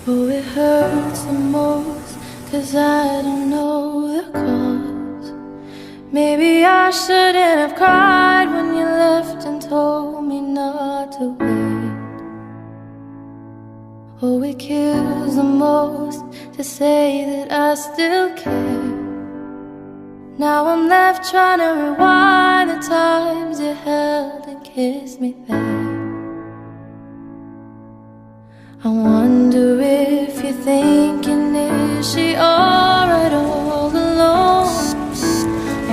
Oh, it hurts the most, 'cause I don't know the cause. Maybe I shouldn't have cried when you left and told me not to wait. Oh, it kills the most to say that I still care. Now I'm left trying to rewind the times you held and kissed me there. I wonder if you're thinking, is she alright all alone?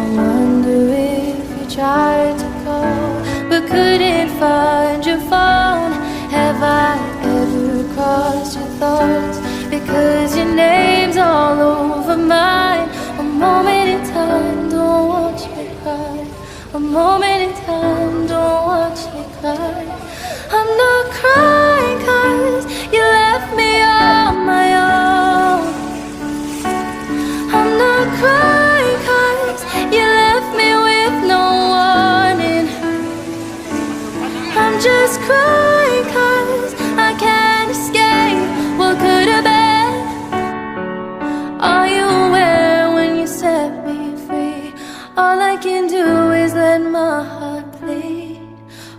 I wonder if you tried to call but couldn't find your phone. Have I ever crossed your thoughts? Because your name's all over mine. A moment in time, don't watch me cry. A moment in time, don't watch me cry. I'm not crying 'cause you left me on my own. I'm not crying 'cause you left me with no warning. I'm just crying 'cause I can't escape what could have been. Are you aware when you set me free? All I can do is let my heart bleed.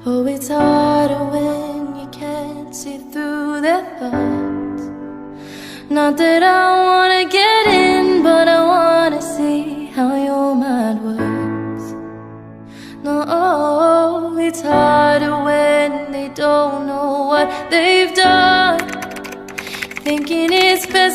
Oh, it's harder when you can't see through their thoughts. Not that I wanna get in, but I wanna see how your mind works. No, it's harder when they don't know what they've done. Thinking it's best